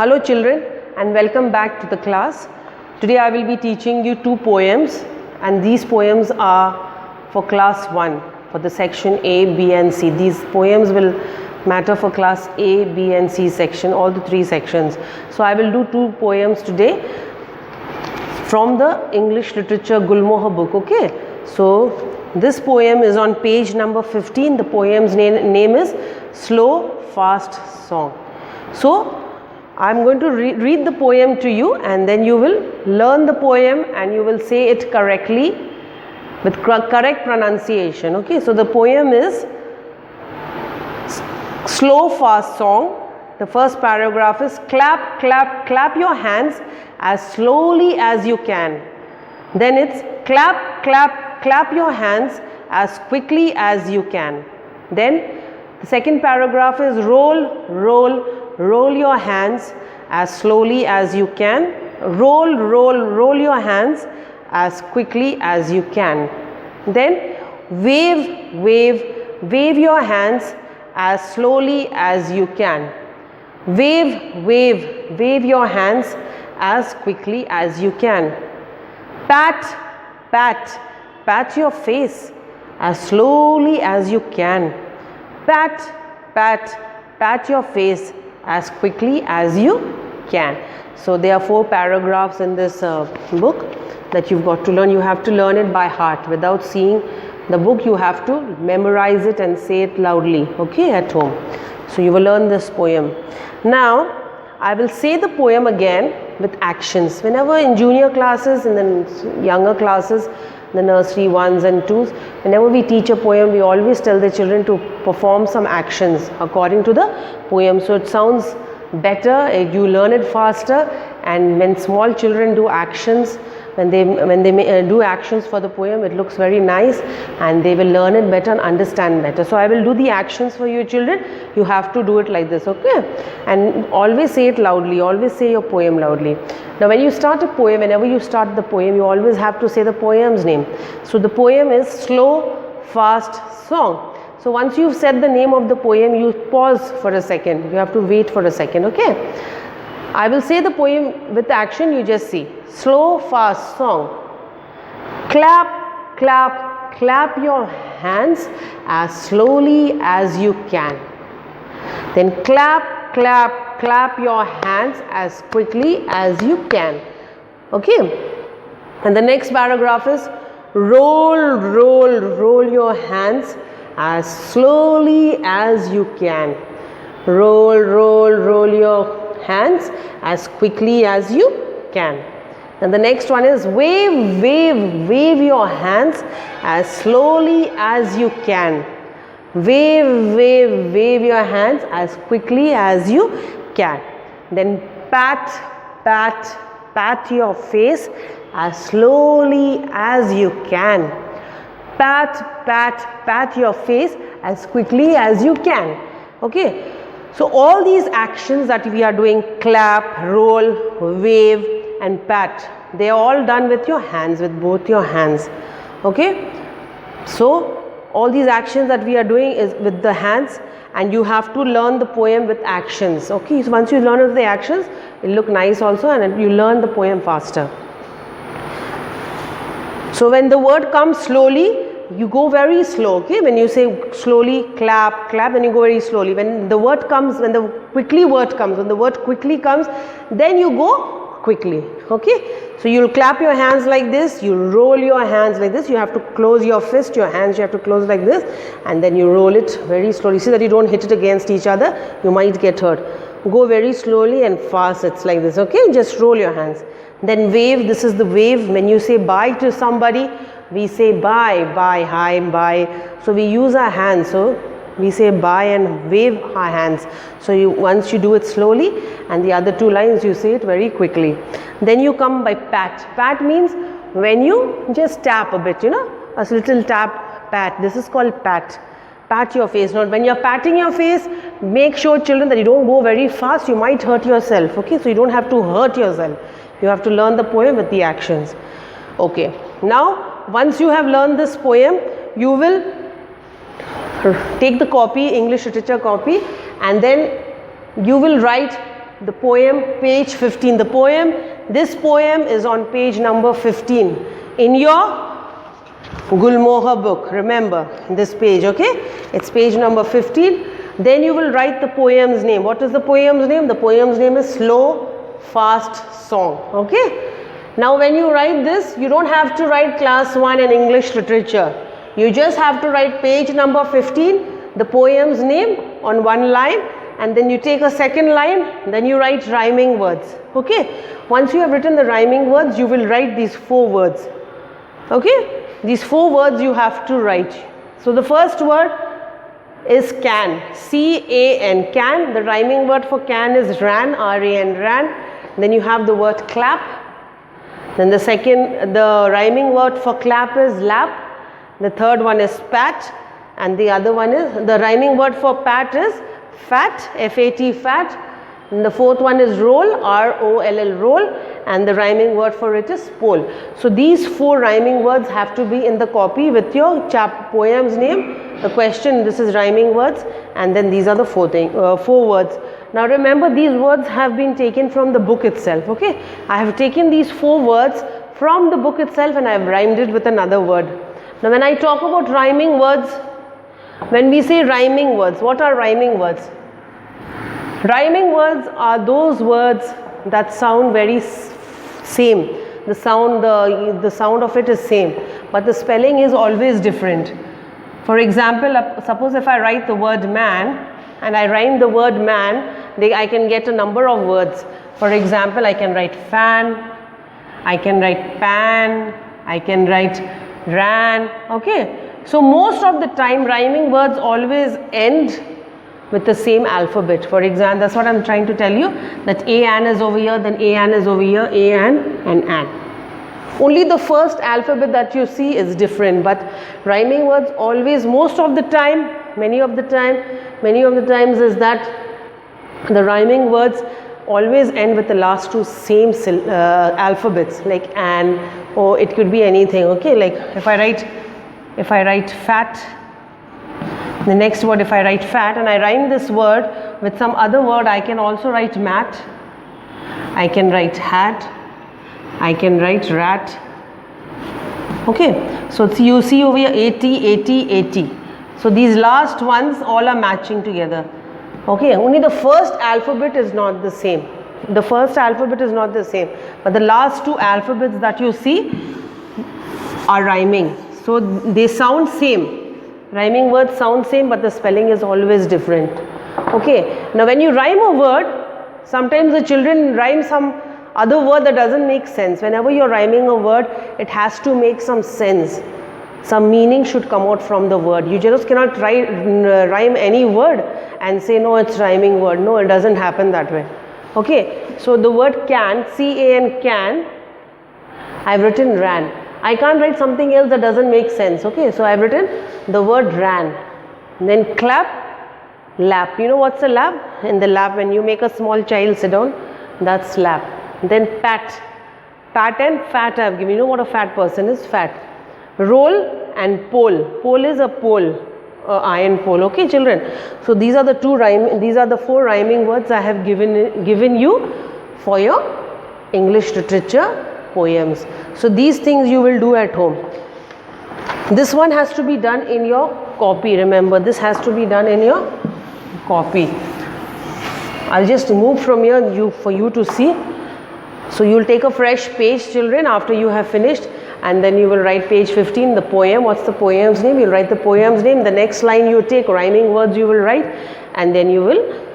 Hello children, and welcome back to the class. Today I will be teaching you two poems, and these poems are for class 1 for the section A, B and C. These poems will matter for class A, B and C section, all the three sections. So I will do two poems today from the English Literature Gulmohar book. Okay, so this poem is on page number 15. The poem's name is Slow Fast Song. So I'm going to read the poem to you, and then you will learn the poem and you will say it correctly with correct pronunciation. Okay, so the poem is Slow Fast Song. The first paragraph is clap, clap, clap your hands as slowly as you can. Then it's clap, clap, clap your hands as quickly as you can. Then the second paragraph is roll, roll, roll your hands as slowly as you can. Roll, roll, roll your hands as quickly as you can. Then wave, wave, wave your hands as slowly as you can. Wave, wave, wave your hands as quickly as you can. Pat, pat, pat your face as slowly as you can. Pat, pat, pat your face as quickly as you can. So there are 4 paragraphs in this book that you've got to learn. You have to learn it by heart. Without seeing the book, you have to memorize it and say it loudly, okay, at home. So you will learn this poem. Now I will say the poem again with actions. Whenever in junior classes, in the younger classes, the nursery 1s and 2s, whenever we teach a poem, we always tell the children to perform some actions according to the poem. So it sounds better, you learn it faster, and when small children do actions, when they do actions for the poem, it looks very nice and they will learn it better and understand better. So I will do the actions for you children. You have to do it like this, okay? And always say it loudly, always say your poem loudly. Now when you start a poem, whenever you start the poem, you always have to say the poem's name. So the poem is Slow Fast Song. So once you've said the name of the poem, you pause for a second. You have to wait for a second, okay? I will say the poem with action, you just see. Slow Fast Song. Clap, clap, clap your hands as slowly as you can. Then clap, clap, clap your hands as quickly as you can. Okay? And the next paragraph is roll, roll, roll your hands as slowly as you can. Roll, roll, roll your hands as quickly as you can. And the next one is wave, wave, wave your hands as slowly as you can. Wave, wave, wave your hands as quickly as you can. Then pat, pat, pat your face as slowly as you can. Pat, pat, pat your face as quickly as you can. Okay. So all these actions that we are doing, clap, roll, wave and pat, they are all done with your hands, with both your hands. Okay. So all these actions that we are doing is with the hands, and you have to learn the poem with actions. Okay. So once you learn with the actions, it will look nice also, and you learn the poem faster. So when the word comes slowly, you go very slow, okay? When you say slowly, clap, clap, then you go very slowly. When the word comes, when the word quickly comes, then you go quickly, okay? So you'll clap your hands like this, you roll your hands like this, you have to close your fist, your hands you have to close like this, and then you roll it very slowly. See that you don't hit it against each other, you might get hurt. Go very slowly and fast, it's like this, okay? Just roll your hands. Then wave, this is the wave. When you say bye to somebody, we say bye, bye, hi, bye. So we use our hands. So we say bye and wave our hands. So once you do it slowly, and the other 2 lines you say it very quickly. Then you come by pat. Pat means when you just tap a bit, you know, a little tap, pat. This is called pat. Pat your face. Now when you're patting your face, make sure children that you don't go very fast. You might hurt yourself. Okay, so you don't have to hurt yourself. You have to learn the poem with the actions. Okay. Now once you have learned this poem, you will take the copy, English literature copy, and then you will write the poem page 15. The poem, this poem is on page number 15 in your Gulmohar book. Remember this page, okay? It's page number 15. Then you will write the poem's name. What is the poem's name? The poem's name is Slow Fast Song, okay? Now when you write this, you don't have to write class 1 in English literature. You just have to write page number 15, the poem's name on one line, and then you take a second line, then you write rhyming words, okay? Once you have written the rhyming words, you will write these 4 words, okay? These 4 words you have to write. So the first word is can, C-A-N, can. The rhyming word for can is ran, R-A-N, ran. Then you have the word clap. Then the rhyming word for clap is lap. The third one is pat. And the other one is, the rhyming word for pat is fat, F-A-T, fat. And the fourth one is roll, R-O-L-L, roll. And the rhyming word for it is pole. So these 4 rhyming words have to be in the copy with your poem's name, the question, this is rhyming words, and then these are the 4 words. Now remember, these words have been taken from the book itself, okay? I have taken these 4 words from the book itself and I have rhymed it with another word. Now when I talk about rhyming words, when we say rhyming words, what are rhyming words? Rhyming words are those words that sound very same. The sound of it is same, but the spelling is always different. For example, suppose if I write the word man and I rhyme the word man, I can get a number of words. For example, I can write fan, I can write pan, I can write ran, okay? So most of the time rhyming words always end with the same alphabet. For example, that's what I'm trying to tell you, that A-N is over here, then A-N is over here, A-N and an. Only the first alphabet that you see is different, but rhyming words always, most of the time, many of the times is that the rhyming words always end with the last 2 same alphabets, like an, or it could be anything, okay? Like if I write fat, the next word, if I write fat and I rhyme this word with some other word, I can also write mat, I can write hat, I can write rat, okay? So you see over here 80, 80, 80. So these last ones all are matching together, okay? Only the first alphabet is not the same. The first alphabet is not the same, but the last 2 alphabets that you see are rhyming. So they sound same. Rhyming words sound same, but the spelling is always different, okay? Now when you rhyme a word, sometimes the children rhyme some other word that doesn't make sense. Whenever you're rhyming a word, it has to make some sense. Some meaning should come out from the word. You just cannot rhyme any word and say, no, it's rhyming word. No, it doesn't happen that way. Okay, so the word can, C-A-N, can, I've written ran. I can't write something else that doesn't make sense, okay? So I've written the word ran. Then clap, lap. You know what's a lap? In the lap, when you make a small child sit down, that's lap. Then pat. Pat and fat I've given. You know what a fat person is? Fat. Roll and pole. Pole is a pole, iron pole, okay children? So these are the 4 rhyming words I have given you for your English literature poems. So these things you will do at home. This one has to be done in your copy. Remember, this has to be done in your copy. I'll just move from here for you to see. So you'll take a fresh page, children, after you have finished, and then you will write page 15, the poem. What's the poem's name? You'll write the poem's name. The next line you take, rhyming words you will write, and then you will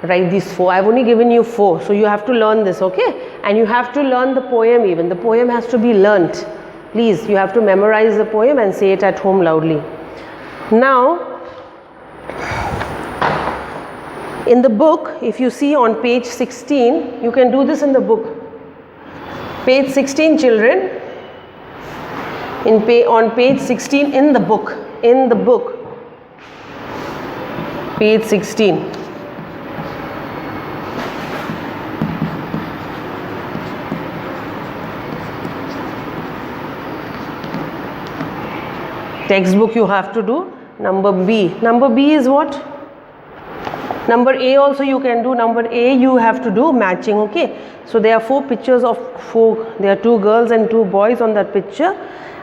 write these 4. I've only given you 4, so you have to learn this, okay? And you have to learn the poem even. The poem has to be learnt. Please, you have to memorize the poem and say it at home loudly. Now, in the book, if you see on page 16, you can do this in the book. Page 16, children, on page 16 in the book, page 16. Textbook you have to do number B. Number B is what? Number A also you can do. Number A you have to do matching. Okay, so there are 4 pictures of 4. There are 2 girls and 2 boys on that picture,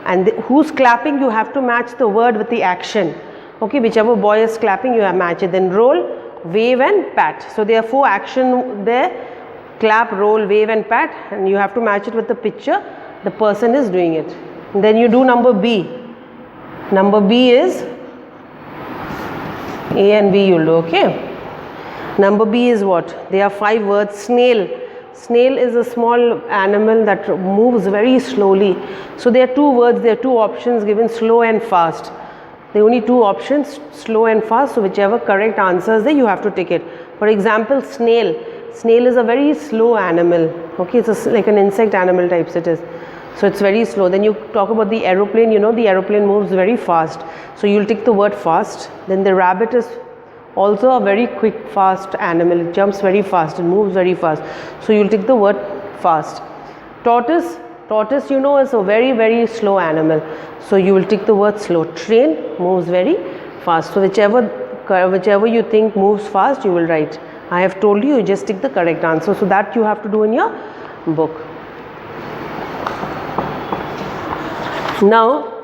and who's clapping, you have to match the word with the action. Okay, whichever boy is clapping, you have match it. Then roll, wave and pat. So there are 4 action there: clap, roll, wave and pat, and you have to match it with the picture the person is doing it. And then you do number B. Number B is A and B you'll do. Okay, number B is what? There are 5 words. Snail. Snail is a small animal that moves very slowly. So there are 2 words, there are 2 options given: slow and fast. There are only 2 options, slow and fast. So whichever correct answer is there, you have to take it. For example, snail. Snail is a very slow animal. Okay, it's like an insect animal types it is. So it's very slow. Then you talk about the aeroplane. You know the aeroplane moves very fast. So you'll take the word fast. Then the rabbit is also a very quick, fast animal. It jumps very fast and moves very fast. So you'll take the word fast. Tortoise. Tortoise, you know, is a very, very slow animal. So you will take the word slow. Train moves very fast. So whichever you think moves fast, you will write. I have told you, you just take the correct answer. So that you have to do in your book. Now